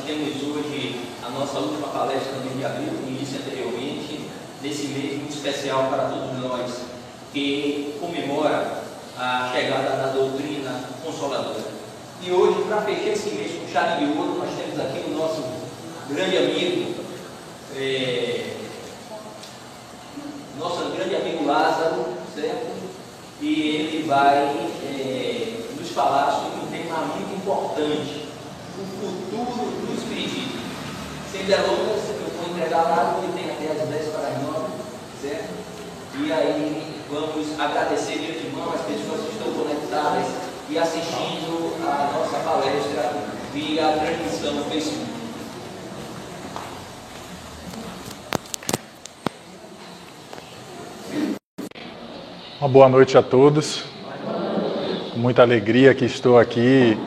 temos hoje a nossa última palestra no mês de abril, como disse anteriormente, nesse mês muito especial para todos nós, que comemora a chegada da doutrina consoladora. E hoje, para fechar esse mês com chave de ouro, nós temos aqui o nosso grande amigo, Lázaro, certo? E ele vai nos falar sobre um tema muito importante, o futuro do Espiritismo. Sem delongas, eu vou entregar lá, ele tem até as 10 para as 9, certo? E aí vamos agradecer de antemão as pessoas que estão conectadas e assistindo a nossa palestra via transmissão no Facebook. Uma boa noite a todos. Com muita alegria que estou aqui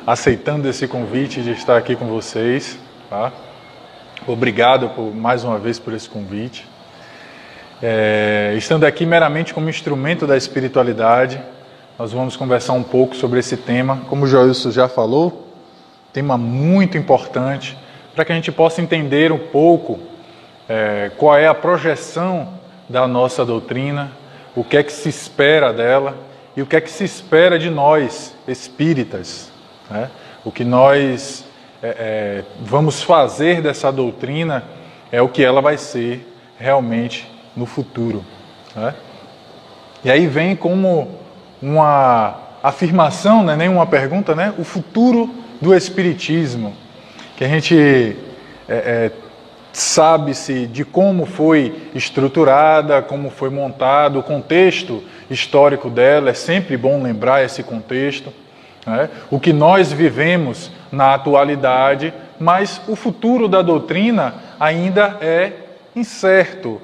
aceitando esse convite de estar aqui com vocês. Tá? Obrigado mais uma vez por esse convite. Estando aqui meramente como instrumento da espiritualidade, nós vamos conversar um pouco sobre esse tema. Como o Joilson já falou, tema muito importante para que a gente possa entender um pouco qual é a projeção da nossa doutrina, o que é que se espera dela e o que é que se espera de nós, espíritas, né? O que nós vamos fazer dessa doutrina é o que ela vai ser realmente no futuro, né? E aí vem como uma afirmação, não é nem uma pergunta, né? O futuro do Espiritismo, que a gente sabe-se de como foi estruturada, como foi montado, o contexto histórico dela, é sempre bom lembrar esse contexto, né? O que nós vivemos na atualidade, mas o futuro da doutrina ainda é incerto,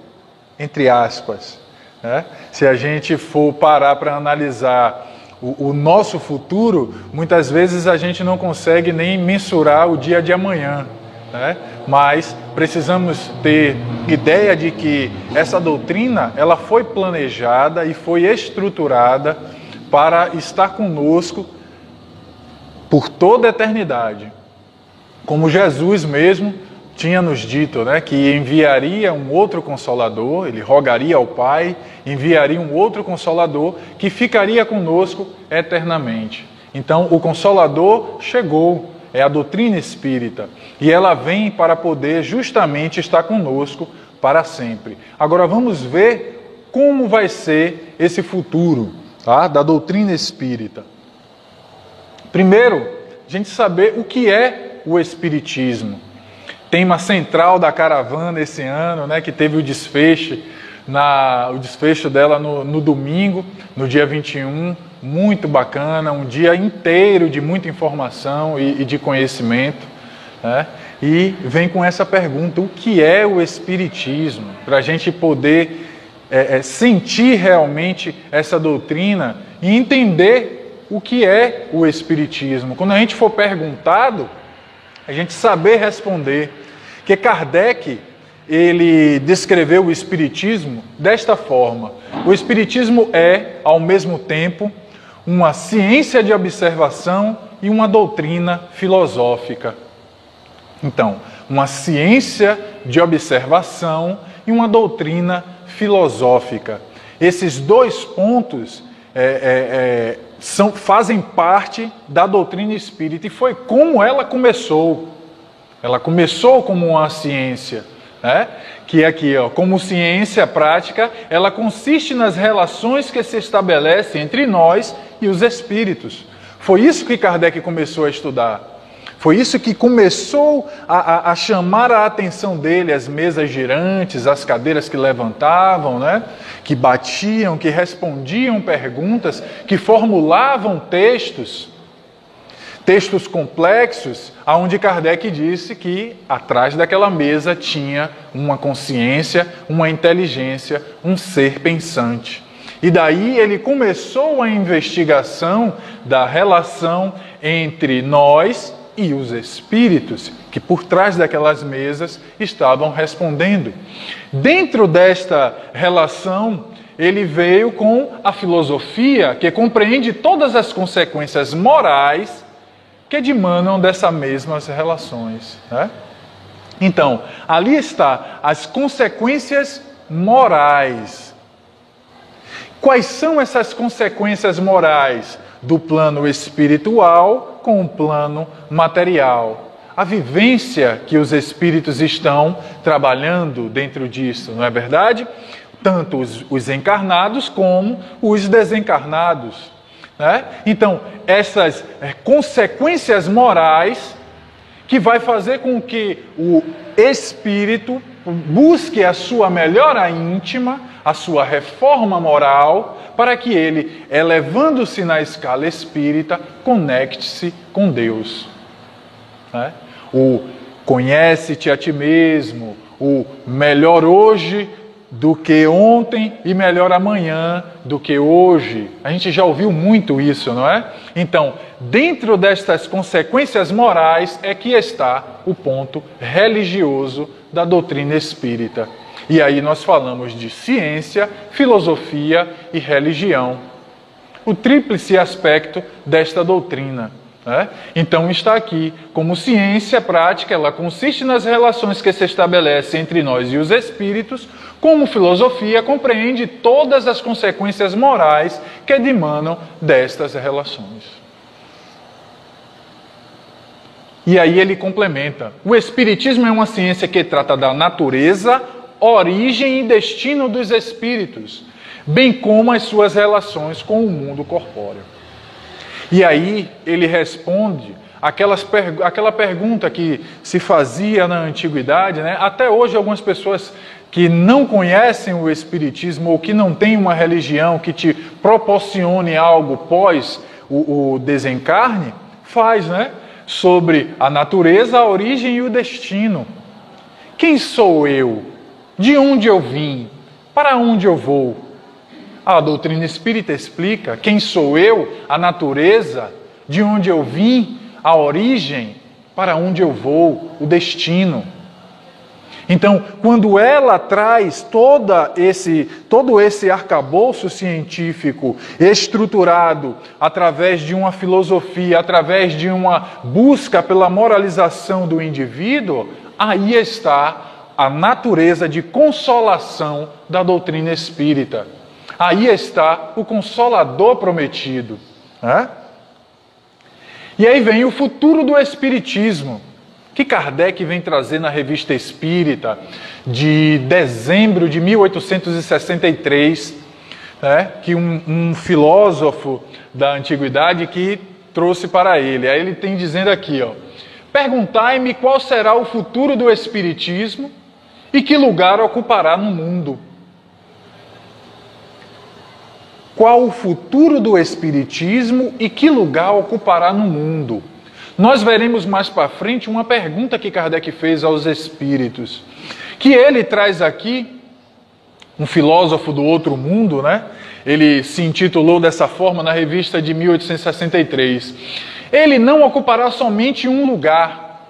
entre aspas, né? Se a gente for parar para analisar o nosso futuro, muitas vezes a gente não consegue nem mensurar o dia de amanhã, né? Mas precisamos ter ideia de que essa doutrina ela foi planejada e foi estruturada para estar conosco por toda a eternidade. Como Jesus mesmo tinha nos dito, né, que enviaria um outro Consolador, ele rogaria ao Pai, enviaria um outro Consolador que ficaria conosco eternamente. Então o Consolador chegou. É a doutrina espírita. E ela vem para poder justamente estar conosco para sempre. Agora vamos ver como vai ser esse futuro, tá, da doutrina espírita. Primeiro, a gente saber o que é o Espiritismo. Tema central da caravana esse ano, né, que teve o desfecho dela no domingo, no dia 21, muito bacana, um dia inteiro de muita informação e de conhecimento, né? E vem com essa pergunta, o que é o Espiritismo? Para a gente poder sentir realmente essa doutrina e entender o que é o Espiritismo. Quando a gente for perguntado, a gente saber responder, que Kardec ele descreveu o Espiritismo desta forma: o Espiritismo é, ao mesmo tempo, uma ciência de observação e uma doutrina filosófica. Então, uma ciência de observação e uma doutrina filosófica. Esses dois pontos fazem parte da doutrina espírita e foi como ela começou. Ela começou como uma ciência, né? Que aqui, como ciência prática, ela consiste nas relações que se estabelecem entre nós e os espíritos. Foi isso que Kardec começou a estudar. Foi isso que começou a chamar a atenção dele, as mesas girantes, as cadeiras que levantavam, né? Que batiam, que respondiam perguntas, que formulavam textos complexos, aonde Kardec disse que atrás daquela mesa tinha uma consciência, uma inteligência, um ser pensante. E daí ele começou a investigação da relação entre nós e os espíritos, que por trás daquelas mesas estavam respondendo. Dentro desta relação, ele veio com a filosofia, que compreende todas as consequências morais que dimanam dessas mesmas relações, né? Então, ali está as consequências morais. Quais são essas consequências morais do plano espiritual com o plano material? A vivência que os espíritos estão trabalhando dentro disso, não é verdade? Tanto os encarnados como os desencarnados, né? Então, essas consequências morais que vai fazer com que o espírito busque a sua melhora íntima, a sua reforma moral, para que ele, elevando-se na escala espírita, conecte-se com Deus, né? O conhece-te a ti mesmo, o melhor hoje do que ontem e melhor amanhã do que hoje. A gente já ouviu muito isso, não é? Então, dentro destas consequências morais é que está o ponto religioso da doutrina espírita. E aí nós falamos de ciência, filosofia e religião. O tríplice aspecto desta doutrina. Então está aqui, como ciência prática, ela consiste nas relações que se estabelecem entre nós e os espíritos, como filosofia compreende todas as consequências morais que dimanam destas relações. E aí ele complementa, o espiritismo é uma ciência que trata da natureza, origem e destino dos espíritos, bem como as suas relações com o mundo corpóreo. E aí ele responde aquela pergunta que se fazia na antiguidade, né? Até hoje algumas pessoas que não conhecem o espiritismo ou que não têm uma religião que te proporcione algo pós o desencarne, faz, né? Sobre a natureza, a origem e o destino. Quem sou eu? De onde eu vim? Para onde eu vou? A doutrina espírita explica quem sou eu, a natureza, de onde eu vim, a origem, para onde eu vou, o destino. Então, quando ela traz todo esse arcabouço científico estruturado através de uma filosofia, através de uma busca pela moralização do indivíduo, aí está a natureza de consolação da doutrina espírita. Aí está o Consolador prometido, né? E aí vem o futuro do Espiritismo, que Kardec vem trazer na Revista Espírita, de dezembro de 1863, né? Que um filósofo da antiguidade que trouxe para ele. Aí ele tem dizendo aqui, ó, perguntai-me qual será o futuro do Espiritismo e que lugar ocupará no mundo. Qual o futuro do Espiritismo e que lugar ocupará no mundo? Nós veremos mais para frente uma pergunta que Kardec fez aos espíritos, que ele traz aqui, um filósofo do outro mundo, né? Ele se intitulou dessa forma na revista de 1863. Ele não ocupará somente um lugar,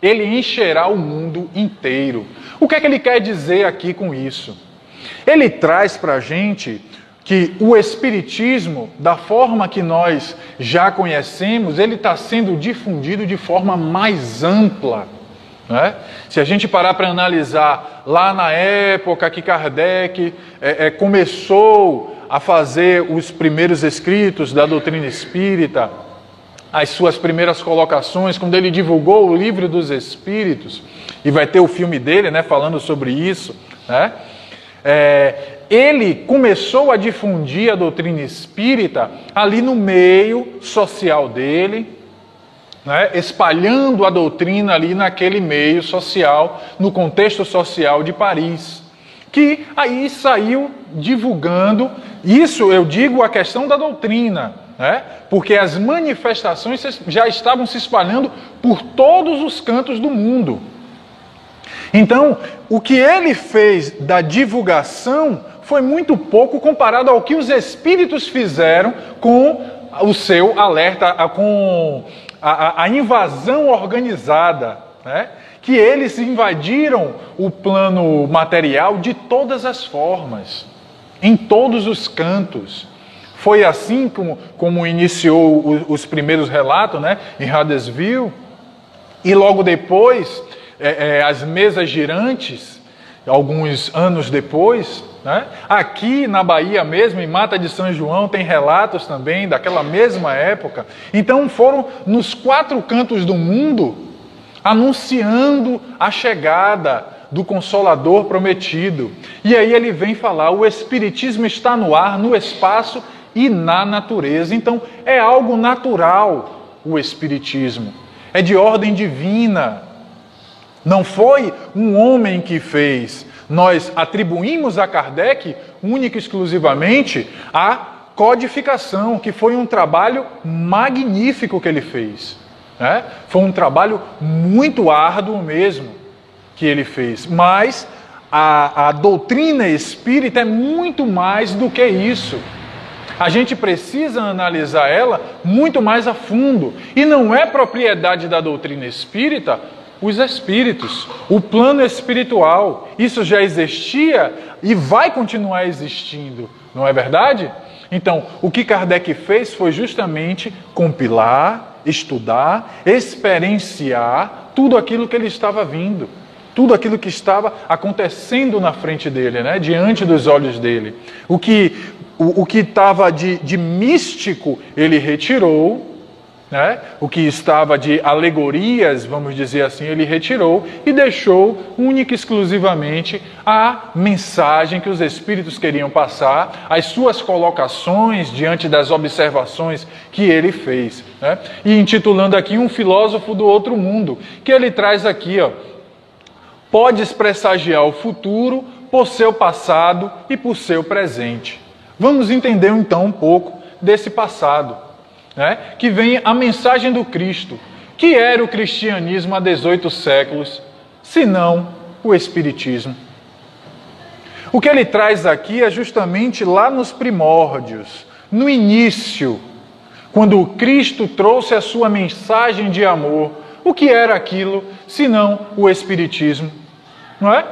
ele encherá o mundo inteiro. O que é que ele quer dizer aqui com isso? Ele traz para a gente que o Espiritismo, da forma que nós já conhecemos, ele está sendo difundido de forma mais ampla, né? Se a gente parar para analisar, lá na época que Kardec começou a fazer os primeiros escritos da doutrina espírita, as suas primeiras colocações, quando ele divulgou o Livro dos Espíritos, e vai ter o filme dele, né, falando sobre isso, né? Ele começou a difundir a doutrina espírita ali no meio social dele, né, espalhando a doutrina ali naquele meio social, no contexto social de Paris, que aí saiu divulgando, isso eu digo a questão da doutrina, né, porque as manifestações já estavam se espalhando por todos os cantos do mundo. Então, o que ele fez da divulgação foi muito pouco comparado ao que os espíritos fizeram com o seu alerta, com a invasão organizada, né? Que eles invadiram o plano material de todas as formas, em todos os cantos. Foi assim como iniciou os primeiros relatos, né, em Huddersfield. E logo depois, as mesas girantes, alguns anos depois, né, aqui na Bahia mesmo, em Mata de São João, tem relatos também daquela mesma época. Então foram nos 4 cantos do mundo anunciando a chegada do Consolador prometido. E aí ele vem falar, o Espiritismo está no ar, no espaço e na natureza. Então é algo natural o Espiritismo, é de ordem divina. Não foi um homem que fez. Nós atribuímos a Kardec, única e exclusivamente, a codificação, que foi um trabalho magnífico que ele fez. Né? Foi um trabalho muito árduo mesmo que ele fez. Mas a doutrina espírita é muito mais do que isso. A gente precisa analisar ela muito mais a fundo. E não é propriedade da doutrina espírita os espíritos, o plano espiritual. Isso já existia e vai continuar existindo, não é verdade? Então, o que Kardec fez foi justamente compilar, estudar, experienciar tudo aquilo que ele estava vindo, tudo aquilo que estava acontecendo na frente dele, né? Diante dos olhos dele. O que estava de místico, ele retirou, né? O que estava de alegorias, vamos dizer assim, ele retirou e deixou única e exclusivamente a mensagem que os espíritos queriam passar, as suas colocações diante das observações que ele fez, né? E intitulando aqui um filósofo do outro mundo, que ele traz aqui, ó, podes pressagiar o futuro por seu passado e por seu presente. Vamos entender então um pouco desse passado, né? Que vem a mensagem do Cristo. Que era o cristianismo há 18 séculos, senão o Espiritismo? O que ele traz aqui é justamente lá nos primórdios, no início, quando o Cristo trouxe a sua mensagem de amor. O que era aquilo, senão o Espiritismo? Não é?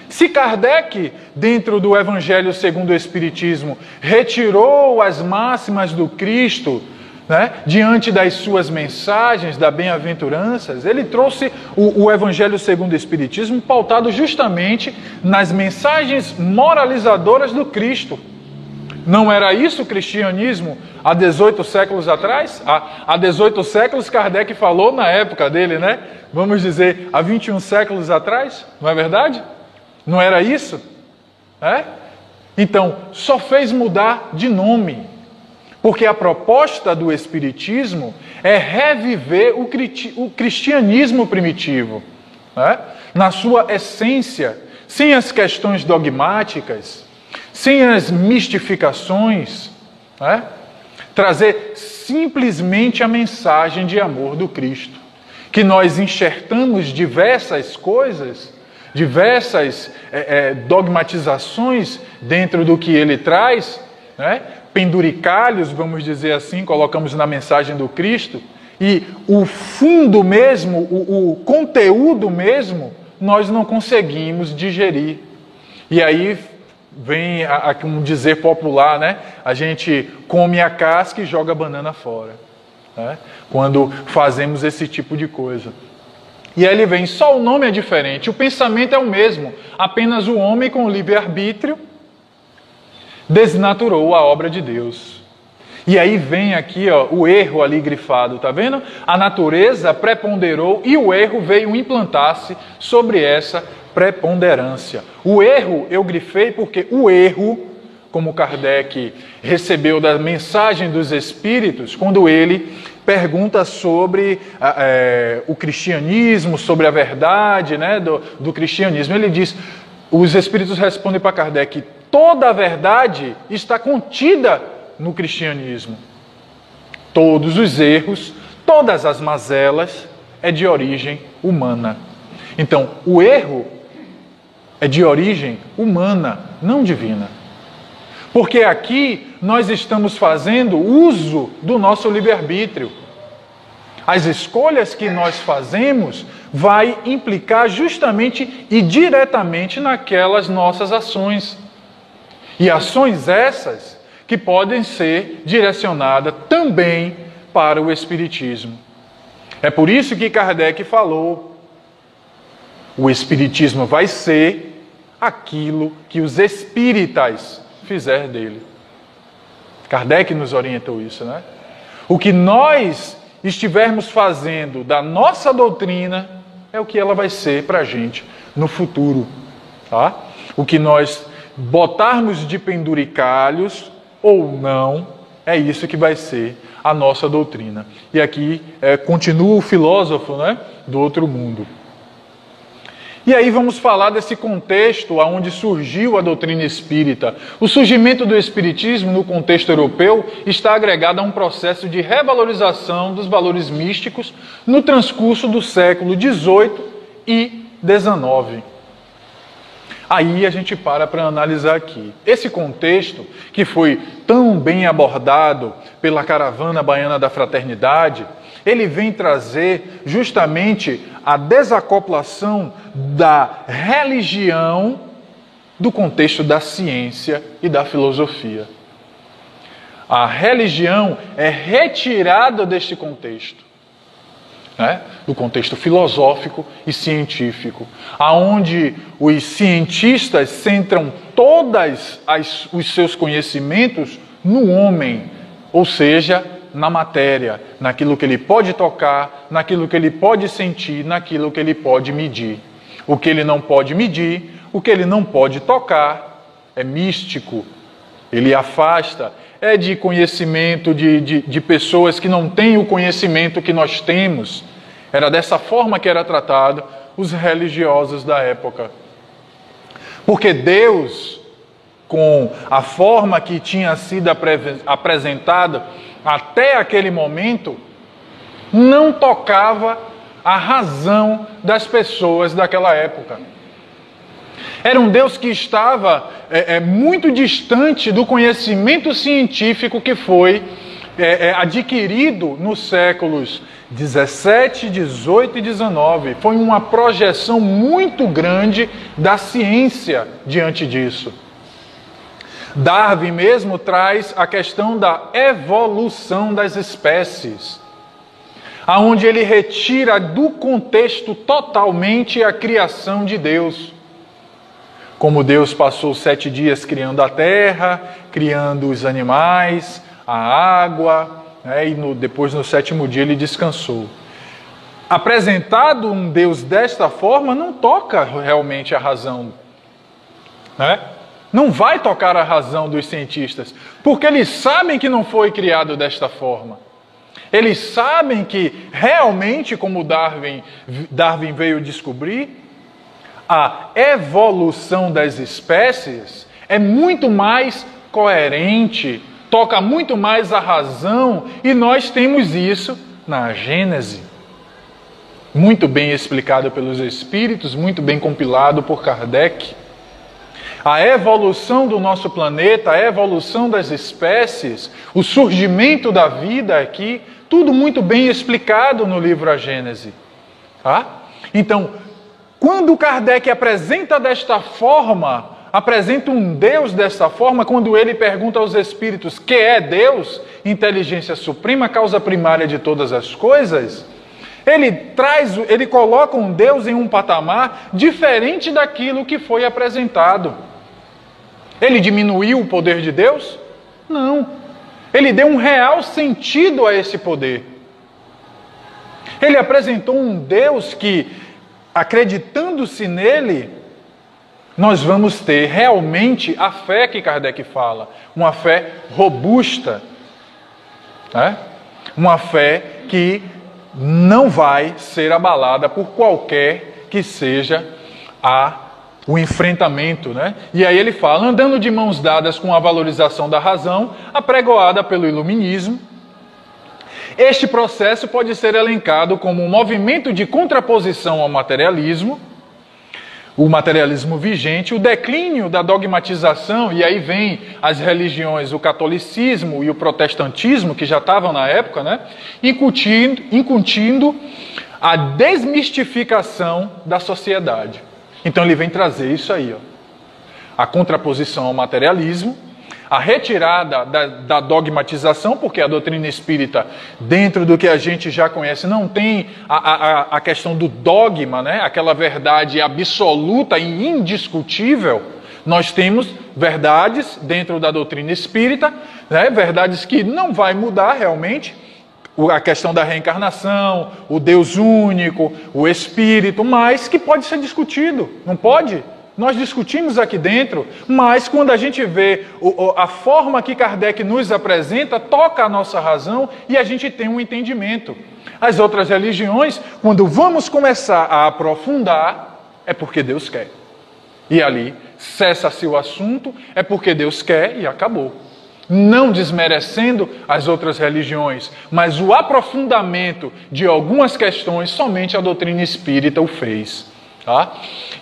Se Kardec, dentro do Evangelho segundo o Espiritismo, retirou as máximas do Cristo, né, diante das suas mensagens, das bem-aventuranças, ele trouxe o Evangelho segundo o Espiritismo pautado justamente nas mensagens moralizadoras do Cristo. Não era isso o cristianismo há 18 séculos atrás? Há 18 séculos Kardec falou na época dele, né? Vamos dizer, há 21 séculos atrás, não é verdade? Não era isso? É? Então, só fez mudar de nome. Porque a proposta do Espiritismo é reviver o cristianismo primitivo, né? Na sua essência, sem as questões dogmáticas, sem as mistificações, né? Trazer simplesmente a mensagem de amor do Cristo. Que nós enxertamos diversas coisas, diversas dogmatizações dentro do que ele traz, né? Penduricalhos, vamos dizer assim, colocamos na mensagem do Cristo, e o fundo mesmo, o conteúdo mesmo, nós não conseguimos digerir. E aí vem um dizer popular, né? A gente come a casca e joga a banana fora, né? Quando fazemos esse tipo de coisa. E aí ele vem, só o nome é diferente, o pensamento é o mesmo, apenas o homem com livre-arbítrio desnaturou a obra de Deus. E aí vem aqui, ó, o erro ali grifado, tá vendo? A natureza preponderou e o erro veio implantar-se sobre essa preponderância. O erro eu grifei porque o erro, como Kardec recebeu da mensagem dos Espíritos, quando ele pergunta sobre o cristianismo, sobre a verdade, né, do cristianismo, ele diz, os Espíritos respondem para Kardec, toda a verdade está contida no cristianismo. Todos os erros, todas as mazelas é de origem humana. Então, o erro é de origem humana, não divina. Porque aqui nós estamos fazendo uso do nosso livre-arbítrio. As escolhas que nós fazemos vai implicar justamente e diretamente naquelas nossas ações. E ações essas que podem ser direcionadas também para o Espiritismo. É por isso que Kardec falou: o Espiritismo vai ser aquilo que os espíritas fizer dele. Kardec nos orientou isso, né? O que nós estivermos fazendo da nossa doutrina é o que ela vai ser para a gente no futuro, tá? O que nós botarmos de penduricalhos ou não, é isso que vai ser a nossa doutrina. E aqui continua o filósofo, né, do outro mundo. E aí vamos falar desse contexto onde surgiu a doutrina espírita. O surgimento do espiritismo no contexto europeu está agregado a um processo de revalorização dos valores místicos no transcurso do século XVIII e XIX. Aí a gente para analisar aqui. Esse contexto, que foi tão bem abordado pela Caravana Baiana da Fraternidade, ele vem trazer justamente a desacoplação da religião do contexto da ciência e da filosofia. A religião é retirada deste contexto, né? Do contexto filosófico e científico, aonde os cientistas centram todos os seus conhecimentos no homem, ou seja, na matéria, naquilo que ele pode tocar, naquilo que ele pode sentir, naquilo que ele pode medir. O que ele não pode medir, o que ele não pode tocar, é místico. Ele afasta, é de conhecimento de pessoas que não têm o conhecimento que nós temos. Era dessa forma que era tratado os religiosos da época. Porque Deus, com a forma que tinha sido apresentada até aquele momento, não tocava a razão das pessoas daquela época. Era um Deus que estava muito distante do conhecimento científico que foi adquirido nos séculos 17, 18 e 19. Foi uma projeção muito grande da ciência diante disso. Darwin mesmo traz a questão da evolução das espécies, aonde ele retira do contexto totalmente a criação de Deus. Como Deus passou 7 dias criando a terra, criando os animais, a água, né, e depois no 7º dia ele descansou. Apresentado um Deus desta forma, não toca realmente a razão, né? Não vai tocar a razão dos cientistas, porque eles sabem que não foi criado desta forma. Eles sabem que realmente, como Darwin veio descobrir, a evolução das espécies é muito mais coerente, toca muito mais a razão, e nós temos isso na Gênese. Muito bem explicado pelos Espíritos, muito bem compilado por Kardec. A evolução do nosso planeta, a evolução das espécies, o surgimento da vida aqui, tudo muito bem explicado no livro A Gênese. Tá? Então, quando Kardec apresenta desta forma, apresenta um Deus desta forma, quando ele pergunta aos espíritos que é Deus, inteligência suprema, causa primária de todas as coisas, ele coloca um Deus em um patamar diferente daquilo que foi apresentado. Ele diminuiu o poder de Deus? Não. Ele deu um real sentido a esse poder. Ele apresentou um Deus que, acreditando-se nele, nós vamos ter realmente a fé que Kardec fala, uma fé robusta, né? Uma fé que não vai ser abalada por qualquer que seja o enfrentamento, né? E aí ele fala, andando de mãos dadas com a valorização da razão, apregoada pelo iluminismo, este processo pode ser elencado como um movimento de contraposição ao materialismo, o materialismo vigente, o declínio da dogmatização, e aí vem as religiões, o catolicismo e o protestantismo, que já estavam na época, né? Incutindo a desmistificação da sociedade. Então ele vem trazer isso aí, ó. A contraposição ao materialismo, a retirada da dogmatização, porque a doutrina espírita, dentro do que a gente já conhece, não tem a questão do dogma, né? Aquela verdade absoluta e indiscutível. Nós temos verdades dentro da doutrina espírita, né? Verdades que não vai mudar realmente, a questão da reencarnação, o Deus único, o Espírito, mas que pode ser discutido, não pode? Nós discutimos aqui dentro, mas quando a gente vê a forma que Kardec nos apresenta, toca a nossa razão e a gente tem um entendimento. As outras religiões, quando vamos começar a aprofundar, é porque Deus quer. E ali, cessa-se o assunto, é porque Deus quer e acabou. Não desmerecendo as outras religiões, mas o aprofundamento de algumas questões, somente a doutrina espírita o fez. Tá?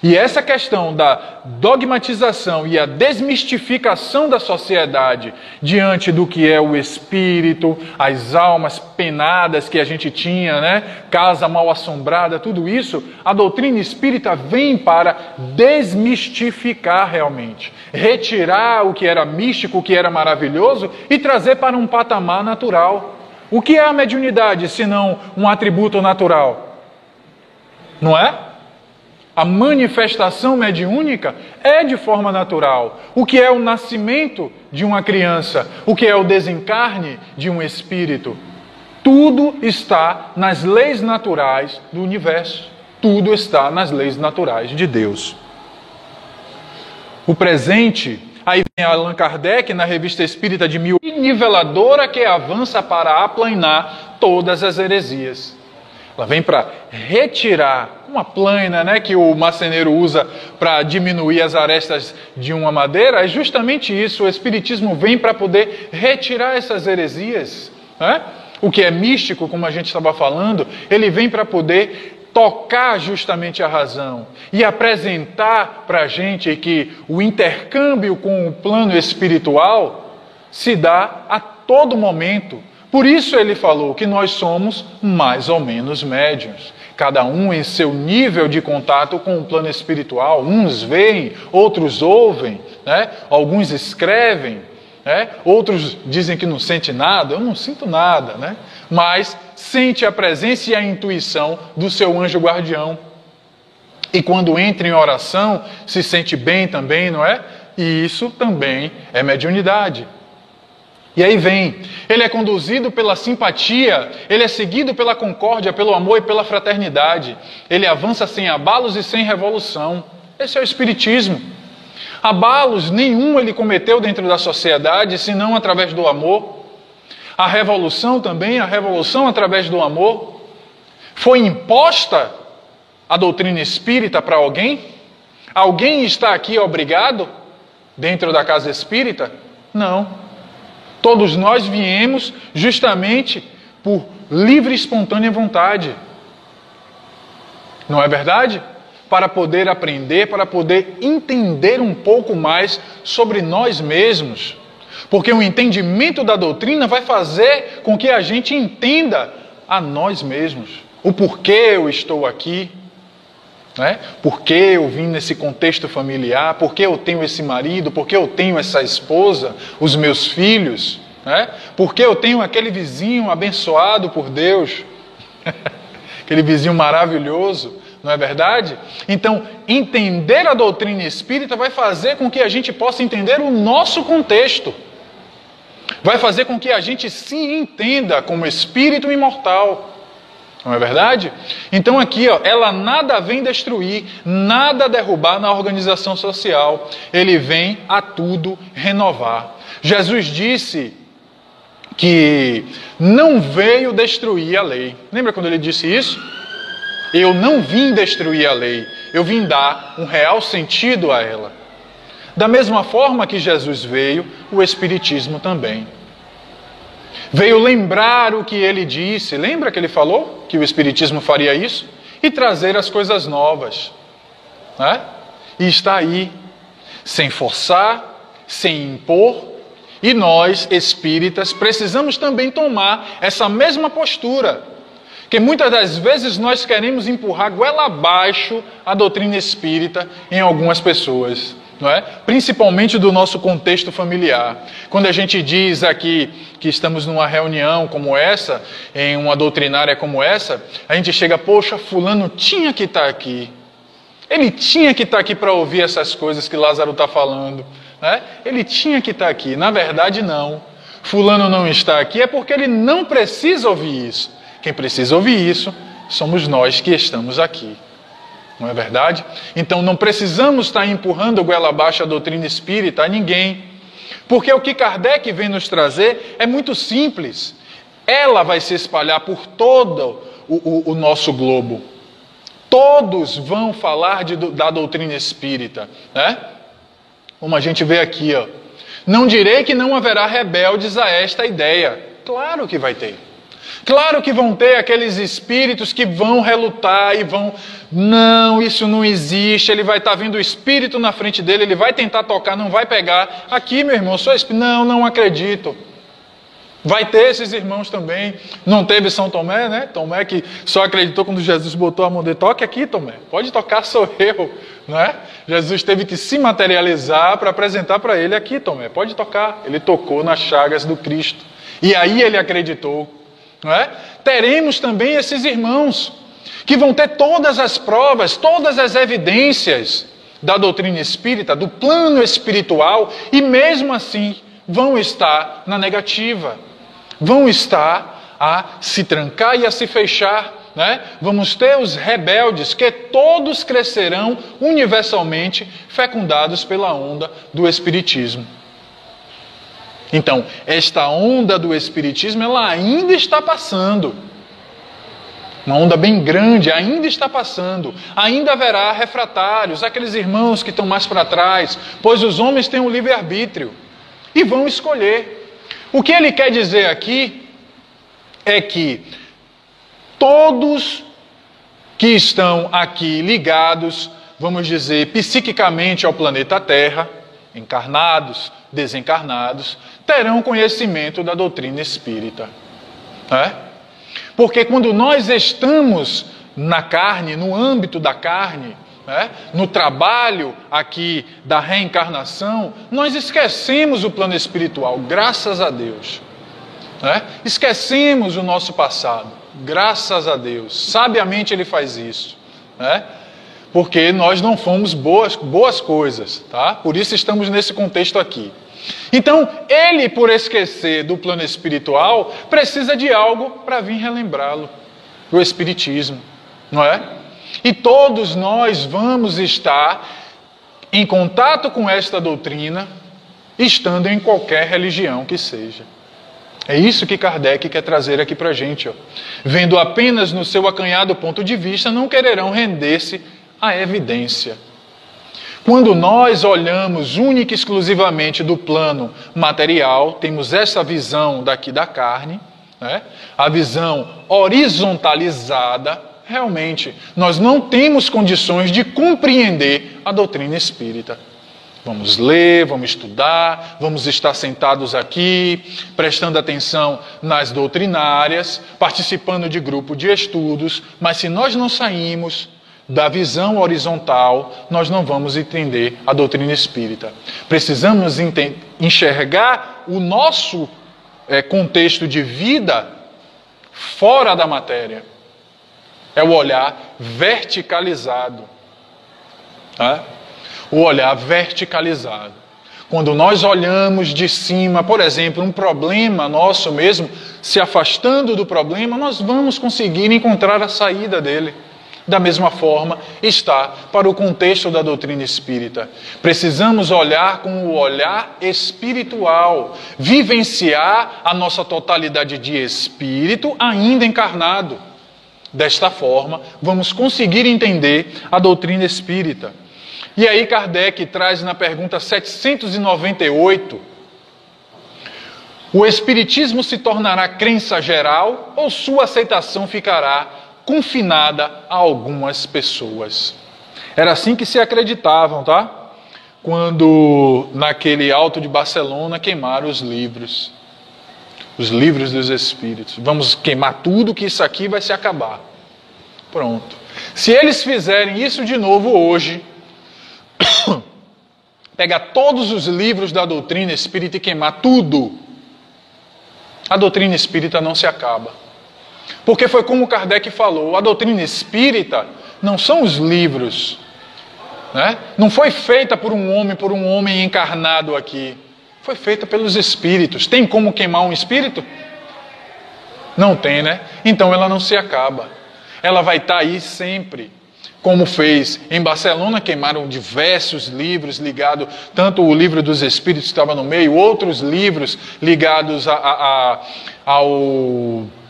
E essa questão da dogmatização e a desmistificação da sociedade diante do que é o espírito, as almas penadas que a gente tinha, né? Casa mal assombrada, tudo isso, a doutrina espírita vem para desmistificar realmente, retirar o que era místico, o que era maravilhoso e trazer para um patamar natural. O que é a mediunidade, senão um atributo natural? Não é? A manifestação mediúnica é de forma natural. O que é o nascimento de uma criança? O que é o desencarne de um espírito? Tudo está nas leis naturais do universo. Tudo está nas leis naturais de Deus. O presente, aí vem Allan Kardec na Revista Espírita de niveladora que avança para aplanar todas as heresias. Ela vem para retirar uma plaina, né, que o marceneiro usa para diminuir as arestas de uma madeira. É justamente isso. O Espiritismo vem para poder retirar essas heresias. Né? O que é místico, como a gente estava falando, ele vem para poder tocar justamente a razão e apresentar para a gente que o intercâmbio com o plano espiritual se dá a todo momento. Por isso ele falou que nós somos mais ou menos médiuns. Cada um em seu nível de contato com o plano espiritual. Uns veem, outros ouvem, né? Alguns escrevem, né? Outros dizem que não sente nada. Eu não sinto nada, né? Mas sente a presença e a intuição do seu anjo guardião. E quando entra em oração, se sente bem também, não é? E isso também é mediunidade. E aí vem, ele é conduzido pela simpatia, ele é seguido pela concórdia, pelo amor e pela fraternidade. Ele avança sem abalos e sem revolução. Esse é o Espiritismo. Abalos nenhum ele cometeu dentro da sociedade, senão através do amor. A revolução também, a revolução através do amor. Foi imposta a doutrina espírita para alguém? Alguém está aqui obrigado dentro da casa espírita? Não. Todos nós viemos justamente por livre e espontânea vontade. Não é verdade? Para poder aprender, para poder entender um pouco mais sobre nós mesmos. Porque o entendimento da doutrina vai fazer com que a gente entenda a nós mesmos. O porquê eu estou aqui. Né? Por que eu vim nesse contexto familiar? Por que eu tenho esse marido? Por que eu tenho essa esposa? Os meus filhos? Né? Por que eu tenho aquele vizinho abençoado por Deus? Aquele vizinho maravilhoso, não é verdade? Então, entender a doutrina espírita vai fazer com que a gente possa entender o nosso contexto. Vai fazer com que a gente se entenda como espírito imortal. Não é verdade? Então aqui, ó, ela nada vem destruir, nada derrubar na organização social. Ele vem a tudo renovar. Jesus disse que não veio destruir a lei. Lembra quando ele disse isso? Eu não vim destruir a lei, eu vim dar um real sentido a ela. Da mesma forma que Jesus veio, o Espiritismo também. Veio lembrar o que ele disse. Lembra que ele falou que o Espiritismo faria isso? E trazer as coisas novas. Né? E está aí, sem forçar, sem impor. E nós, espíritas, precisamos também tomar essa mesma postura. Que muitas das vezes nós queremos empurrar goela abaixo a doutrina espírita em algumas pessoas. não é? Principalmente do nosso contexto familiar. Quando a gente diz aqui que estamos numa reunião como essa, em uma doutrinária como essa, a gente chega, poxa, fulano tinha que estar aqui. Ele tinha que estar aqui para ouvir essas coisas que Lázaro está falando, né? Ele tinha que estar aqui. Na verdade, não. Fulano não está aqui é porque ele não precisa ouvir isso. Quem precisa ouvir isso somos nós que estamos aqui. Não é verdade? Então não precisamos estar empurrando goela abaixo a doutrina espírita a ninguém. Porque o que Kardec vem nos trazer é muito simples. Ela vai se espalhar por todo o nosso globo. Todos vão falar da doutrina espírita, né? Como a gente vê aqui, ó. Não direi que não haverá rebeldes a esta ideia. Claro que vai ter. Claro que vão ter aqueles espíritos que vão relutar e vão... Não, isso não existe. Ele vai estar vendo o espírito na frente dele, ele vai tentar tocar, não vai pegar. Aqui, meu irmão, sou espírito. Não acredito. Vai ter esses irmãos também. Não teve São Tomé, né? Tomé que só acreditou quando Jesus botou a mão dele. Toque aqui, Tomé. Pode tocar, sou eu. Não é? Jesus teve que se materializar para apresentar para ele aqui, Tomé. Pode tocar. Ele tocou nas chagas do Cristo. E aí ele acreditou. Não é? Teremos também esses irmãos que vão ter todas as provas, todas as evidências da doutrina espírita, do plano espiritual, e mesmo assim vão estar na negativa. Vão estar a se trancar e a se fechar, né? Vamos ter os rebeldes, que todos crescerão universalmente fecundados pela onda do Espiritismo. Então, esta onda do Espiritismo, ela ainda está passando. Uma onda bem grande, ainda está passando. Ainda haverá refratários, aqueles irmãos que estão mais para trás, pois os homens têm um livre-arbítrio e vão escolher. O que ele quer dizer aqui é que todos que estão aqui ligados, vamos dizer, psiquicamente ao planeta Terra, encarnados, desencarnados, terão conhecimento da doutrina espírita. Né? Porque quando nós estamos na carne, no âmbito da carne, né, no trabalho aqui da reencarnação, nós esquecemos o plano espiritual, graças a Deus. Né? Esquecemos o nosso passado, graças a Deus. Sabiamente Ele faz isso. Né? Porque nós não fomos boas coisas. Tá? Por isso estamos nesse contexto aqui. Então, ele, por esquecer do plano espiritual, precisa de algo para vir relembrá-lo. O Espiritismo, não é? E todos nós vamos estar em contato com esta doutrina, estando em qualquer religião que seja. É isso que Kardec quer trazer aqui para a gente. Ó. Vendo apenas no seu acanhado ponto de vista, não quererão render-se à evidência. Quando nós olhamos única e exclusivamente do plano material, temos essa visão daqui da carne, né? A visão horizontalizada, realmente, nós não temos condições de compreender a doutrina espírita. Vamos ler, vamos estudar, vamos estar sentados aqui, prestando atenção nas doutrinárias, participando de grupo de estudos, mas se nós não saímos da visão horizontal, nós não vamos entender a doutrina espírita. Precisamos enxergar o nosso contexto de vida fora da matéria. É o olhar verticalizado. Tá? O olhar verticalizado. Quando nós olhamos de cima, por exemplo, um problema nosso mesmo, se afastando do problema, nós vamos conseguir encontrar a saída dele. Da mesma forma, está para o contexto da doutrina espírita. Precisamos olhar com o olhar espiritual, vivenciar a nossa totalidade de espírito ainda encarnado. Desta forma, vamos conseguir entender a doutrina espírita. E aí Kardec traz na pergunta 798, o Espiritismo se tornará crença geral ou sua aceitação ficará confinada a algumas pessoas? Era assim que se acreditavam, tá? Quando naquele Alto de Barcelona queimaram os livros dos Espíritos. Vamos queimar tudo que isso aqui vai se acabar. Pronto. Se eles fizerem isso de novo hoje, pegar todos os livros da doutrina espírita e queimar tudo, a doutrina espírita não se acaba. Porque foi como Kardec falou, a doutrina espírita não são os livros, né? Não foi feita por um homem encarnado aqui. Foi feita pelos espíritos. Tem como queimar um espírito? Não tem, né? Então ela não se acaba. Ela vai estar aí sempre. Como fez em Barcelona, queimaram diversos livros ligados, tanto o livro dos Espíritos que estava no meio, outros livros ligados ao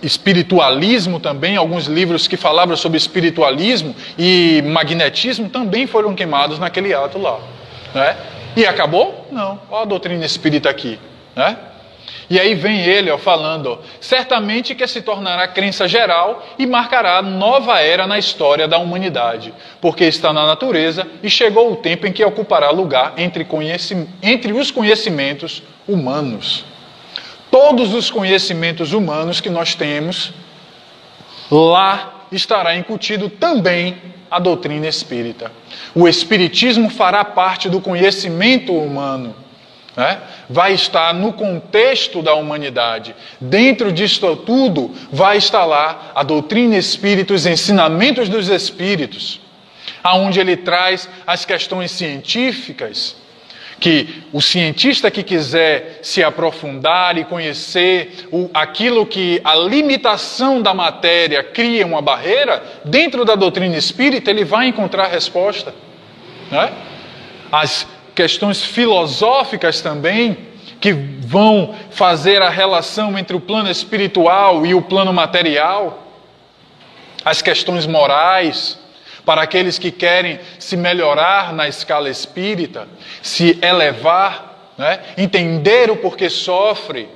espiritualismo também, alguns livros que falavam sobre espiritualismo e magnetismo também foram queimados naquele ato lá. Né? E acabou? Não. Olha a doutrina espírita aqui. Né? E aí vem ele falando, certamente que se tornará crença geral e marcará nova era na história da humanidade, porque está na natureza e chegou o tempo em que ocupará lugar entre os conhecimentos humanos. Todos os conhecimentos humanos que nós temos, lá estará incutido também a doutrina espírita. O espiritismo fará parte do conhecimento humano. Né? Vai estar no contexto da humanidade. Dentro disto tudo, vai estar lá a doutrina espírita, os ensinamentos dos espíritos, aonde ele traz as questões científicas, que o cientista que quiser se aprofundar e conhecer aquilo que a limitação da matéria cria uma barreira, dentro da doutrina espírita ele vai encontrar a resposta. Né? As questões filosóficas também, que vão fazer a relação entre o plano espiritual e o plano material, as questões morais, para aqueles que querem se melhorar na escala espírita, se elevar, né? Entender o porquê sofre,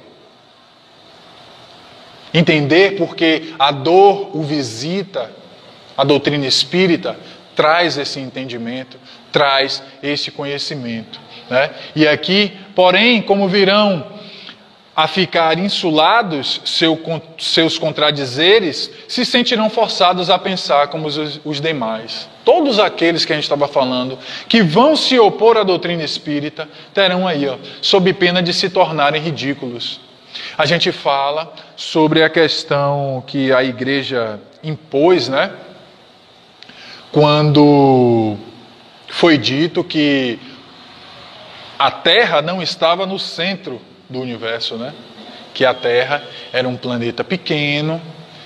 entender porque a dor o visita. A doutrina espírita traz esse entendimento, traz esse conhecimento. Né? E aqui, porém, como virão a ficar insulados seus contradizeres, se sentirão forçados a pensar como os demais. Todos aqueles que a gente estava falando, que vão se opor à doutrina espírita, terão aí, sob pena de se tornarem ridículos. A gente fala sobre a questão que a igreja impôs, né? Quando foi dito que a Terra não estava no centro do universo, né? Que a Terra era um planeta pequeno,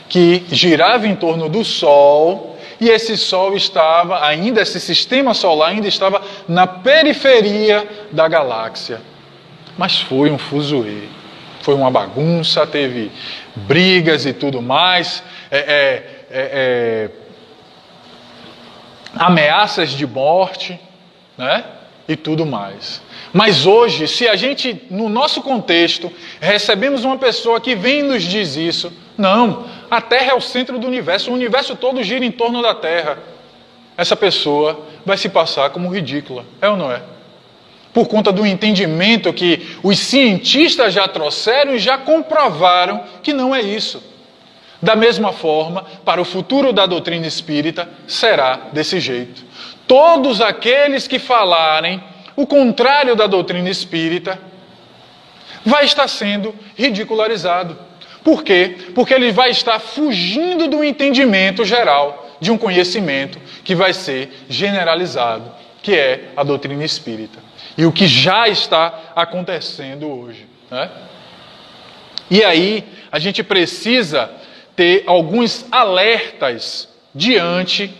que girava em torno do Sol, e esse Sol estava, esse sistema solar ainda estava na periferia da galáxia. Mas foi um fuzuê, foi uma bagunça, teve brigas e tudo mais, ameaças de morte, né? E tudo mais. Mas hoje, se a gente, no nosso contexto, recebemos uma pessoa que vem e nos diz isso, não, a Terra é o centro do universo, o universo todo gira em torno da Terra. Essa pessoa vai se passar como ridícula, é ou não é? Por conta do entendimento que os cientistas já trouxeram e já comprovaram que não é isso. Da mesma forma, para o futuro da doutrina espírita, será desse jeito. Todos aqueles que falarem o contrário da doutrina espírita vai estar sendo ridicularizado. Por quê? Porque ele vai estar fugindo do entendimento geral de um conhecimento que vai ser generalizado, que é a doutrina espírita. E o que já está acontecendo hoje. Né? E aí, a gente precisa ter alguns alertas diante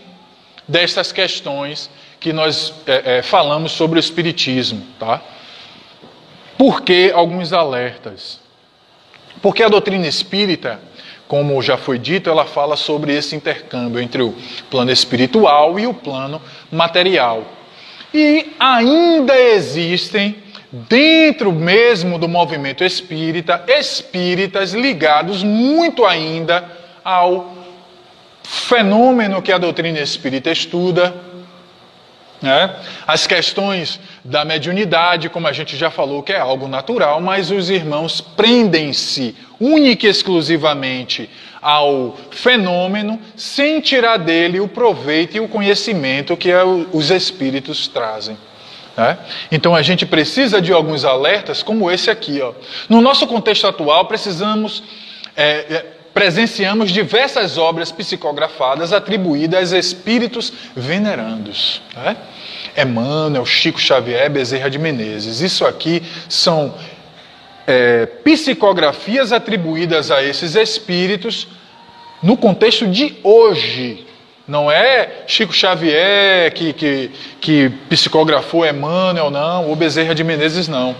destas questões que nós falamos sobre o Espiritismo. Tá? Por que alguns alertas? Porque a doutrina espírita, como já foi dito, ela fala sobre esse intercâmbio entre o plano espiritual e o plano material. E ainda existem, dentro mesmo do movimento espírita, espíritas ligados muito ainda ao fenômeno que a doutrina espírita estuda, né? As questões da mediunidade, como a gente já falou, que é algo natural, mas os irmãos prendem-se única e exclusivamente ao fenômeno, sem tirar dele o proveito e o conhecimento que os espíritos trazem. Né? Então a gente precisa de alguns alertas como esse aqui. Ó. No nosso contexto atual, presenciamos diversas obras psicografadas atribuídas a espíritos venerandos. Né? Emmanuel, Chico Xavier, Bezerra de Menezes. Isso aqui são psicografias atribuídas a esses espíritos no contexto de hoje. Não é Chico Xavier que psicografou Emmanuel, não, ou Bezerra de Menezes, não.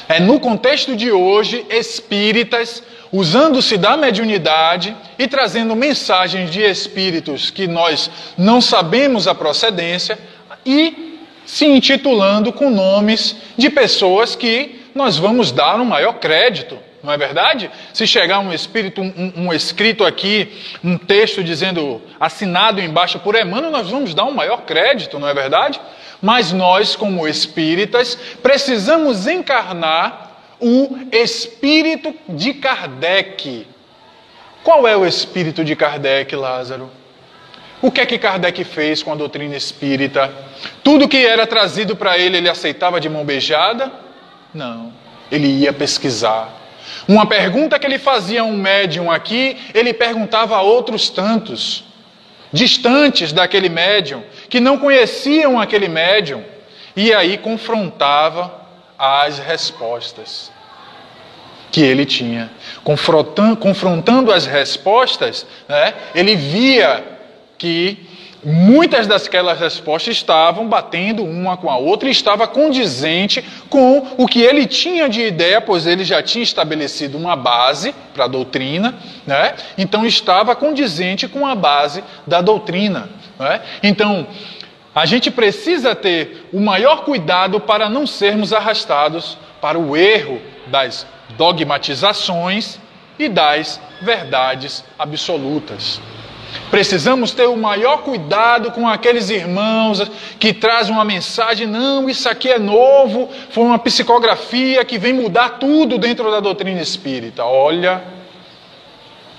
É no contexto de hoje, espíritas, usando-se da mediunidade e trazendo mensagens de espíritos que nós não sabemos a procedência e se intitulando com nomes de pessoas que nós vamos dar um maior crédito, não é verdade? Se chegar um espírito, um escrito aqui, um texto dizendo, assinado embaixo por Emmanuel, nós vamos dar um maior crédito, não é verdade? Mas nós, como espíritas, precisamos encarnar o espírito de Kardec. Qual é o espírito de Kardec, Lázaro? O que é que Kardec fez com a doutrina espírita? Tudo que era trazido para ele aceitava de mão beijada? Não, ele ia pesquisar. Uma pergunta que ele fazia a um médium aqui, ele perguntava a outros tantos, distantes daquele médium, que não conheciam aquele médium, e aí confrontava as respostas que ele tinha. Confrontando as respostas, né, ele via que muitas daquelas respostas estavam batendo uma com a outra e estava condizente com o que ele tinha de ideia, pois ele já tinha estabelecido uma base para a doutrina, né? Então estava condizente com a base da doutrina. Né? Então, a gente precisa ter o maior cuidado para não sermos arrastados para o erro das dogmatizações e das verdades absolutas. Precisamos ter o maior cuidado com aqueles irmãos que trazem uma mensagem, não, isso aqui é novo, foi uma psicografia que vem mudar tudo dentro da doutrina espírita. Olha,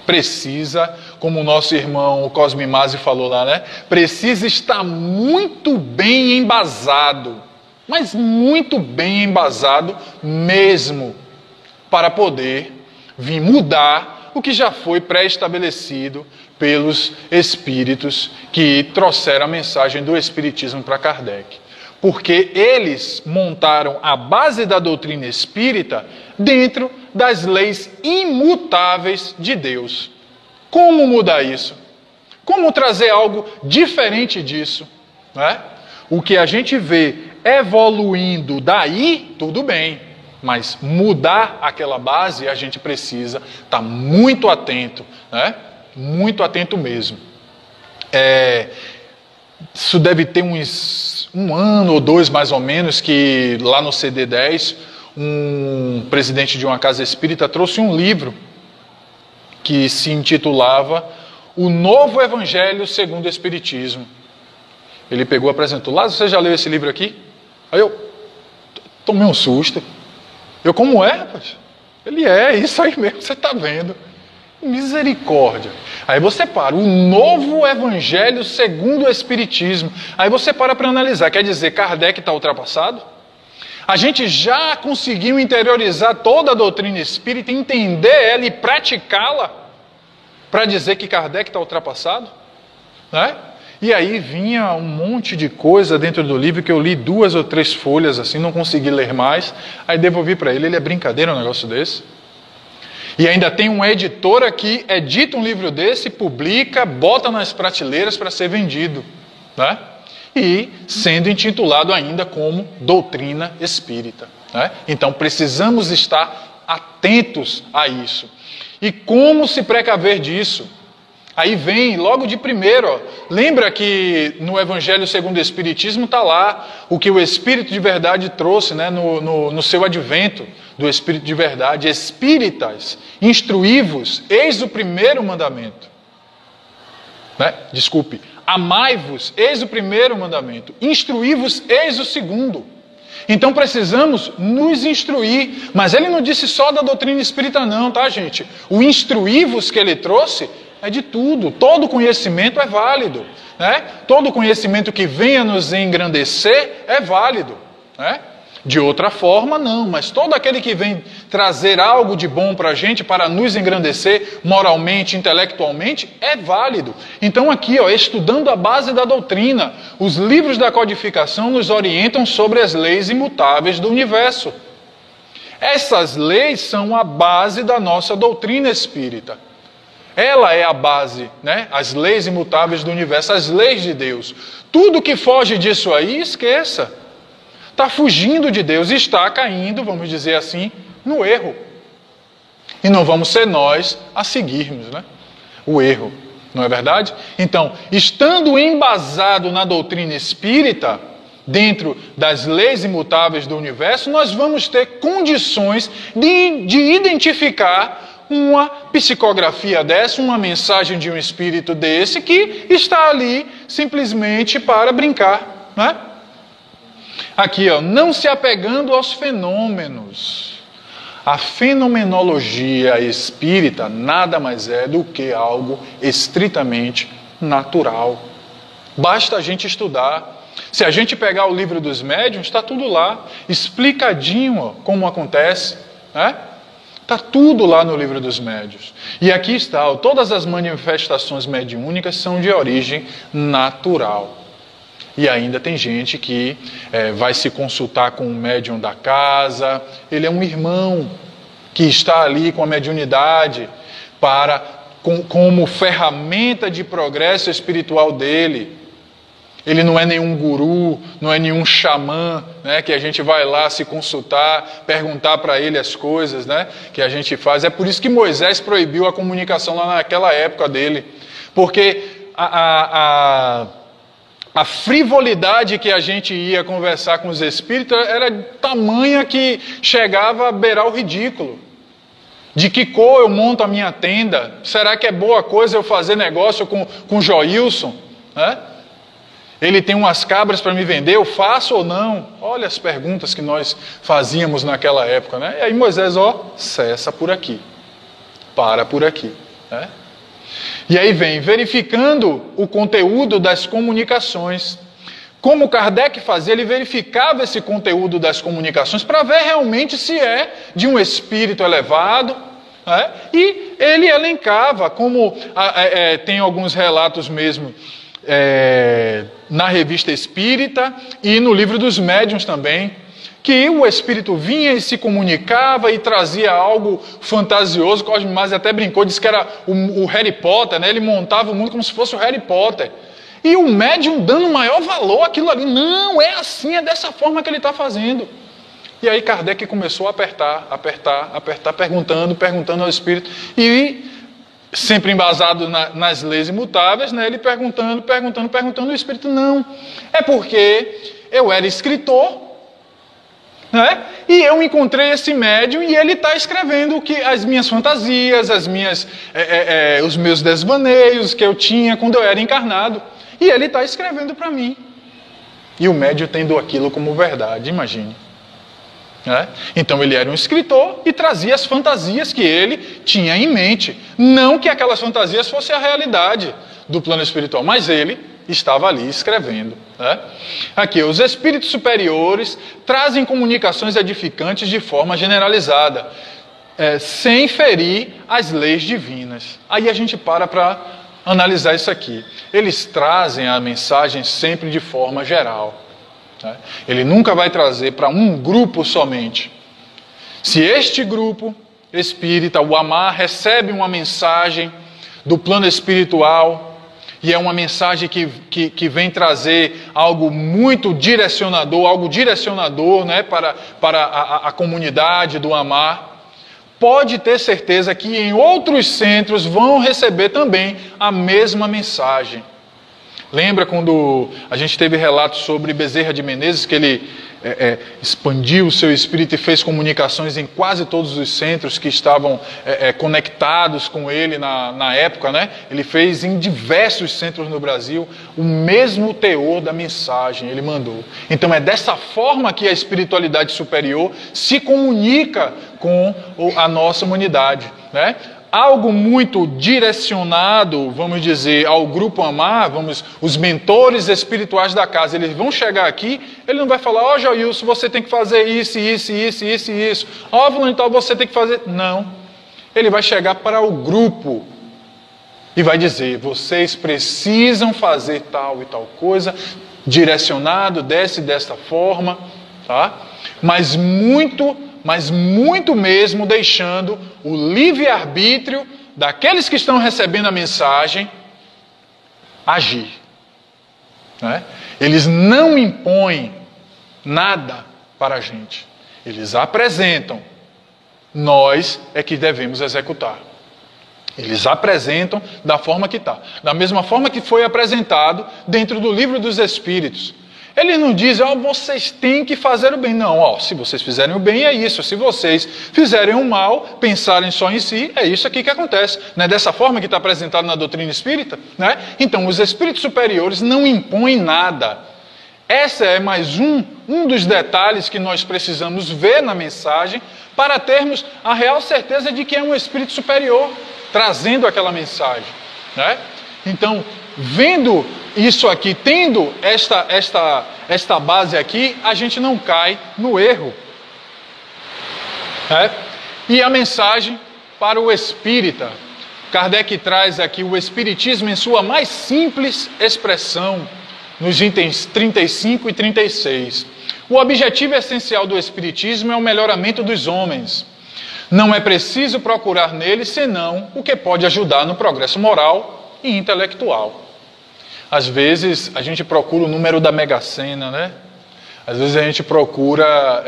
precisa, como o nosso irmão Cosme Masi falou lá, né? Precisa estar muito bem embasado, mas muito bem embasado mesmo, para poder vir mudar o que já foi pré-estabelecido pelos espíritos que trouxeram a mensagem do espiritismo para Kardec. Porque eles montaram a base da doutrina espírita dentro das leis imutáveis de Deus. Como mudar isso? Como trazer algo diferente disso? Né? O que a gente vê evoluindo daí, tudo bem. Mas mudar aquela base, a gente precisa estar muito atento, né? Muito atento mesmo. Isso deve ter um ano ou dois, mais ou menos, que lá no CD10, um presidente de uma casa espírita trouxe um livro que se intitulava O Novo Evangelho segundo o Espiritismo. Ele pegou e apresentou. Lázaro, você já leu esse livro aqui? Aí eu tomei um susto. Eu, como é, rapaz? Ele isso aí mesmo, você está vendo. Misericórdia. Aí você para, o novo evangelho segundo o Espiritismo. Aí você para analisar, quer dizer, Kardec está ultrapassado? A gente já conseguiu interiorizar toda a doutrina espírita, entender ela e praticá-la, para dizer que Kardec está ultrapassado? Né? E aí vinha um monte de coisa dentro do livro que eu li 2 ou 3 folhas assim, não consegui ler mais, aí devolvi para ele. Ele é brincadeira um negócio desse? E ainda tem um editor que edita um livro desse, publica, bota nas prateleiras para ser vendido, né? E sendo intitulado ainda como doutrina espírita, né? Então precisamos estar atentos a isso. E como se precaver disso? Aí vem logo de primeiro, ó. Lembra que no Evangelho segundo o Espiritismo está lá o que o Espírito de Verdade trouxe, né, no seu advento do Espírito de Verdade. Espíritas, instruí-vos, eis o primeiro mandamento. Né? Desculpe, Amai-vos, eis o primeiro mandamento. Instruí-vos, eis o segundo. Então precisamos nos instruir. Mas ele não disse só da doutrina espírita não, tá, gente? O instruí-vos que ele trouxe é de tudo. Todo conhecimento é válido, né? Todo conhecimento que venha nos engrandecer é válido, né? De outra forma, não, mas todo aquele que vem trazer algo de bom para a gente, para nos engrandecer moralmente, intelectualmente, é válido. Então aqui, estudando a base da doutrina, os livros da codificação nos orientam sobre as leis imutáveis do universo. Essas leis são a base da nossa doutrina espírita. Ela é a base, né? As leis imutáveis do universo, as leis de Deus. Tudo que foge disso aí, esqueça. Está fugindo de Deus, está caindo, vamos dizer assim, no erro. E não vamos ser nós a seguirmos, né? O erro, não é verdade? Então, estando embasado na doutrina espírita, dentro das leis imutáveis do universo, nós vamos ter condições de identificar uma psicografia dessa, uma mensagem de um espírito desse que está ali simplesmente para brincar, né? Aqui, não se apegando aos fenômenos. A fenomenologia espírita nada mais é do que algo estritamente natural. Basta a gente estudar. Se a gente pegar o livro dos médiuns, está tudo lá, explicadinho como acontece, né? Está tudo lá no livro dos médiuns. E aqui está, todas as manifestações mediúnicas são de origem natural. E ainda tem gente que vai se consultar com o médium da casa. Ele é um irmão que está ali com a mediunidade como ferramenta de progresso espiritual dele. Ele não é nenhum guru, não é nenhum xamã, né, que a gente vai lá se consultar, perguntar para ele as coisas, né, que a gente faz. É por isso que Moisés proibiu a comunicação lá naquela época dele. Porque a frivolidade que a gente ia conversar com os espíritos era tamanha que chegava a beirar o ridículo. De que cor eu monto a minha tenda? Será que é boa coisa eu fazer negócio com Joilson? Né? Ele tem umas cabras para me vender, eu faço ou não? Olha as perguntas que nós fazíamos naquela época, né? E aí Moisés, cessa por aqui. Para por aqui, né? E aí vem, verificando o conteúdo das comunicações. Como Kardec fazia, ele verificava esse conteúdo das comunicações para ver realmente se é de um espírito elevado, né? E ele elencava, como tem alguns relatos mesmo na Revista Espírita e no Livro dos Médiuns também, que o espírito vinha e se comunicava e trazia algo fantasioso. Cosme Mas até brincou, disse que era o Harry Potter, né? Ele montava o mundo como se fosse o Harry Potter. E o médium dando maior valor àquilo ali. Não, é assim, é dessa forma que ele está fazendo. E aí Kardec começou a apertar, perguntando ao espírito. E sempre embasado nas leis imutáveis, né? Ele perguntando, o espírito, não. É porque eu era escritor, né? E eu encontrei esse médium e ele está escrevendo as minhas fantasias, os meus desvaneios que eu tinha quando eu era encarnado. E ele está escrevendo para mim. E o médium tendo aquilo como verdade, imagine. Né? Então ele era um escritor e trazia as fantasias que ele tinha em mente. Não que aquelas fantasias fossem a realidade do plano espiritual, mas ele estava ali escrevendo. Né? Aqui, os espíritos superiores trazem comunicações edificantes de forma generalizada, sem ferir as leis divinas. Aí a gente para analisar isso aqui. Eles trazem a mensagem sempre de forma geral. Né? Ele nunca vai trazer para um grupo somente. Se este grupo espírita, o Amar, recebe uma mensagem do plano espiritual, e é uma mensagem que vem trazer algo muito direcionador, né, para a comunidade do Amar, pode ter certeza que em outros centros vão receber também a mesma mensagem. Lembra quando a gente teve relatos sobre Bezerra de Menezes, que ele expandiu o seu espírito e fez comunicações em quase todos os centros que estavam conectados com ele na época, né? Ele fez em diversos centros no Brasil o mesmo teor da mensagem, ele mandou. Então é dessa forma que a espiritualidade superior se comunica com a nossa humanidade, né? Algo muito direcionado, vamos dizer, ao grupo Amar, os mentores espirituais da casa, eles vão chegar aqui, ele não vai falar, ó Joilson, você tem que fazer isso, isso, isso, isso e isso. Ó, fulano e tal, você tem que fazer... Não. Ele vai chegar para o grupo e vai dizer, vocês precisam fazer tal e tal coisa, direcionado desta forma, tá? Mas muito mesmo deixando o livre-arbítrio daqueles que estão recebendo a mensagem agir, né? Eles não impõem nada para a gente. Eles apresentam. Nós é que devemos executar. Eles apresentam da forma que está. Da mesma forma que foi apresentado dentro do livro dos Espíritos. Ele não diz, vocês têm que fazer o bem. Não, se vocês fizerem o bem, é isso. Se vocês fizerem o mal, pensarem só em si, é isso aqui que acontece. Não é dessa forma que está apresentado na doutrina espírita? Né? Então, os espíritos superiores não impõem nada. Essa é mais um dos detalhes que nós precisamos ver na mensagem para termos a real certeza de que é um espírito superior trazendo aquela mensagem, né? Então, vendo isso aqui, tendo esta base aqui, a gente não cai no erro. E a mensagem para o espírita. Kardec traz aqui o espiritismo em sua mais simples expressão, nos itens 35 e 36. O objetivo essencial do espiritismo é o melhoramento dos homens. Não é preciso procurar nele senão o que pode ajudar no progresso moral e intelectual. Às vezes a gente procura o número da Mega Sena, né? Às vezes a gente procura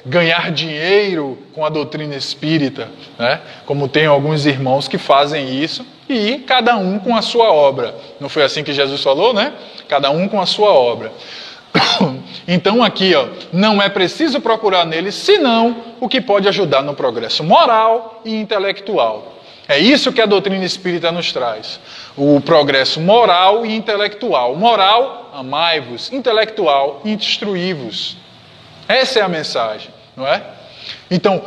ganhar dinheiro com a doutrina espírita, né? Como tem alguns irmãos que fazem isso, e cada um com a sua obra. Não foi assim que Jesus falou, né? Cada um com a sua obra. Então aqui, não é preciso procurar nele senão o que pode ajudar no progresso moral e intelectual. É isso que a doutrina espírita nos traz. O progresso moral e intelectual. Moral, amai-vos. Intelectual, instruí-vos. Essa é a mensagem, não é? Então,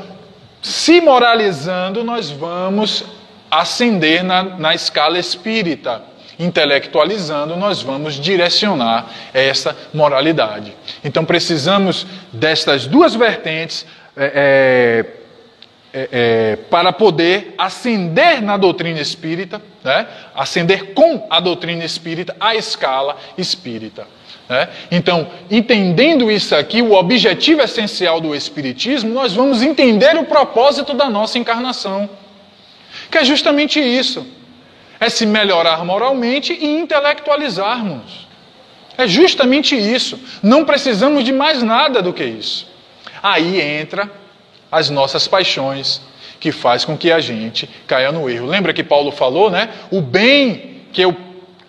se moralizando, nós vamos ascender na escala espírita. Intelectualizando, nós vamos direcionar essa moralidade. Então, precisamos destas duas vertentes para poder ascender na doutrina espírita, né? Ascender com a doutrina espírita à escala espírita. Né? Então, entendendo isso aqui, o objetivo essencial do espiritismo, nós vamos entender o propósito da nossa encarnação, que é justamente isso. É se melhorar moralmente e intelectualizarmos. É justamente isso. Não precisamos de mais nada do que isso. Aí entra as nossas paixões, que faz com que a gente caia no erro. Lembra que Paulo falou, né? O bem que eu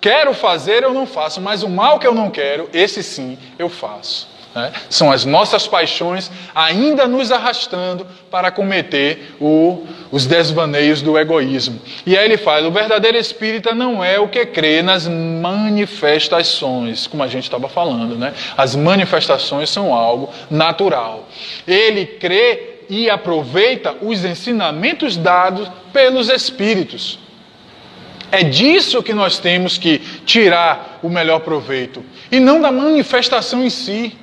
quero fazer eu não faço, mas o mal que eu não quero, esse sim eu faço. Né? São as nossas paixões ainda nos arrastando para cometer os desvaneios do egoísmo. E aí ele fala, o verdadeiro espírita não é o que crê nas manifestações, como a gente estava falando, né? As manifestações são algo natural. Ele crê e aproveita os ensinamentos dados pelos espíritos. É disso que nós temos que tirar o melhor proveito, e não da manifestação em si.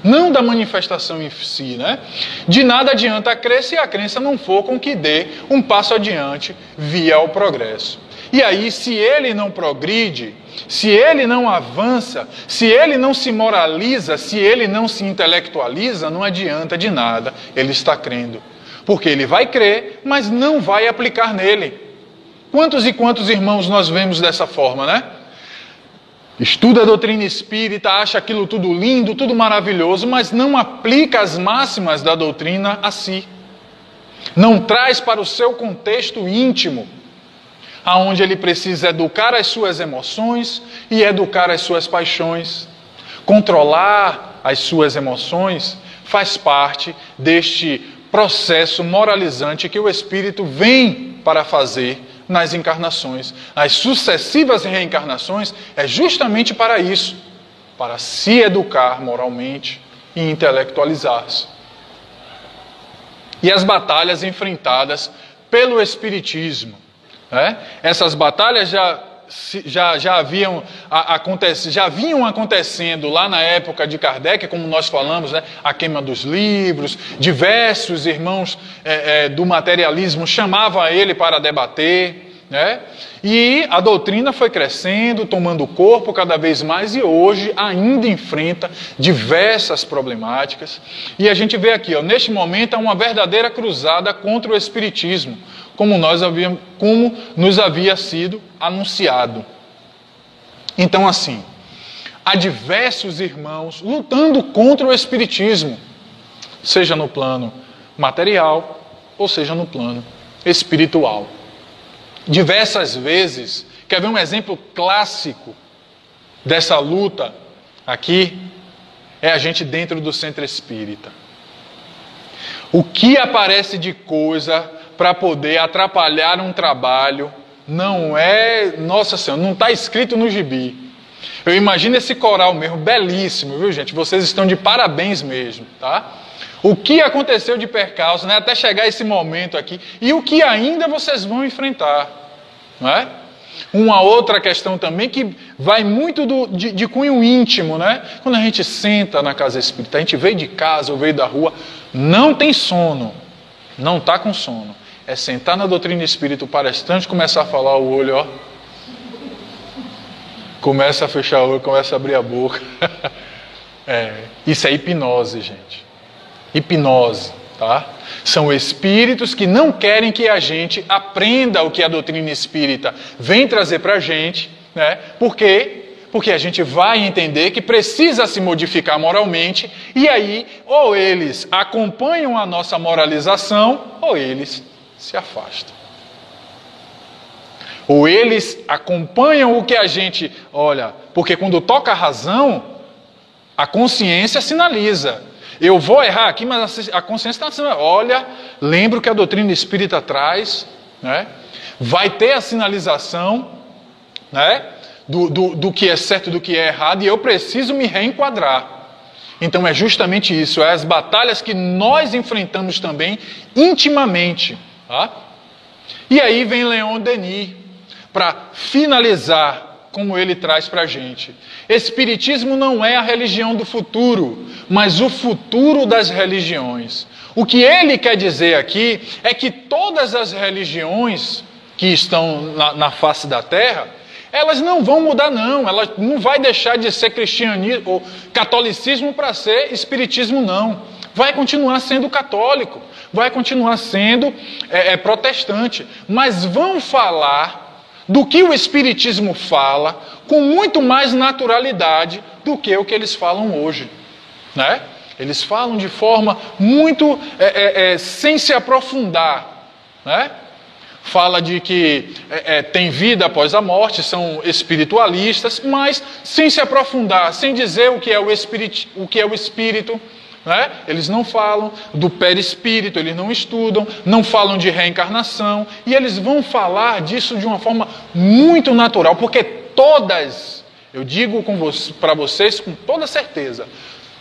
Não da manifestação em si, né? De nada adianta crer se a crença não for com que dê um passo adiante via o progresso. E aí, se ele não progride, se ele não avança, se ele não se moraliza, se ele não se intelectualiza, não adianta de nada ele está crendo. Porque ele vai crer, mas não vai aplicar nele. Quantos e quantos irmãos nós vemos dessa forma, né? Estuda a doutrina espírita, acha aquilo tudo lindo, tudo maravilhoso, mas não aplica as máximas da doutrina a si. Não traz para o seu contexto íntimo. aonde ele precisa educar as suas emoções e educar as suas paixões. Controlar as suas emoções faz parte deste processo moralizante que o Espírito vem para fazer nas encarnações. As sucessivas reencarnações é justamente para isso, para se educar moralmente e intelectualizar-se. E as batalhas enfrentadas pelo Espiritismo, né? Essas batalhas já vinham acontecendo lá na época de Kardec, como nós falamos, né? A queima dos livros, diversos irmãos do materialismo chamavam ele para debater, né? E a doutrina foi crescendo, tomando corpo cada vez mais, e hoje ainda enfrenta diversas problemáticas. E a gente vê aqui, neste momento, uma verdadeira cruzada contra o Espiritismo, como nos havia sido anunciado. Então, assim, há diversos irmãos lutando contra o Espiritismo, seja no plano material, ou seja no plano espiritual. Diversas vezes, quer ver um exemplo clássico dessa luta aqui? É a gente dentro do centro espírita. O que aparece de coisa para poder atrapalhar um trabalho não é, nossa Senhora, não está escrito no gibi. Eu imagino esse coral mesmo, belíssimo, viu gente? Vocês estão de parabéns mesmo, tá? O que aconteceu de percalço, né, até chegar esse momento aqui, e o que ainda vocês vão enfrentar, não é? Uma outra questão também que vai muito de cunho íntimo, né? Quando a gente senta na casa espírita, a gente veio de casa ou veio da rua, não tem sono, não está com sono. É sentar na doutrina espírita, o palestrante começar a falar, o olho, ó, começa a fechar o olho, começa a abrir a boca. Isso é hipnose, gente. Hipnose, tá? São espíritos que não querem que a gente aprenda o que a doutrina espírita vem trazer para a gente, né? Por quê? Porque a gente vai entender que precisa se modificar moralmente, e aí, ou eles acompanham a nossa moralização, ou eles se afastam. Ou eles acompanham o que a gente... Olha, porque quando toca a razão, a consciência sinaliza. Eu vou errar aqui, mas a consciência está dizendo, olha, lembra o que a doutrina espírita traz, né? Vai ter a sinalização, né? Do que é certo e do que é errado, e eu preciso me reenquadrar. Então é justamente isso, as batalhas que nós enfrentamos também intimamente. Tá? E aí vem Leon Denis, para finalizar, como ele traz para a gente. Espiritismo não é a religião do futuro, mas o futuro das religiões. O que ele quer dizer aqui é que todas as religiões que estão na face da Terra, elas não vão mudar não, elas não vai deixar de ser cristianismo ou catolicismo para ser espiritismo não. Vai continuar sendo católico, vai continuar sendo protestante, mas vão falar do que o Espiritismo fala com muito mais naturalidade do que o que eles falam hoje, né? Eles falam de forma muito sem se aprofundar, né? Fala de que tem vida após a morte, são espiritualistas, mas sem se aprofundar, sem dizer o que é o espírito, né? Eles não falam do perispírito, eles não estudam, não falam de reencarnação, e eles vão falar disso de uma forma muito natural, porque todas, eu digo para vocês com toda certeza,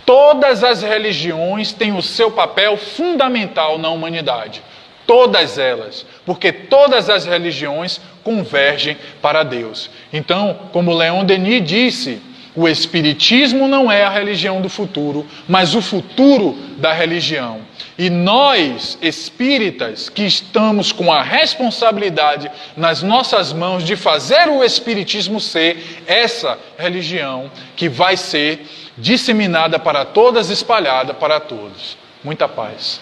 todas as religiões têm o seu papel fundamental na humanidade. Todas elas, porque todas as religiões convergem para Deus. Então, como Leon Denis disse, o Espiritismo não é a religião do futuro, mas o futuro da religião. E nós, espíritas, que estamos com a responsabilidade nas nossas mãos de fazer o Espiritismo ser essa religião que vai ser disseminada para todas, espalhada para todos. Muita paz.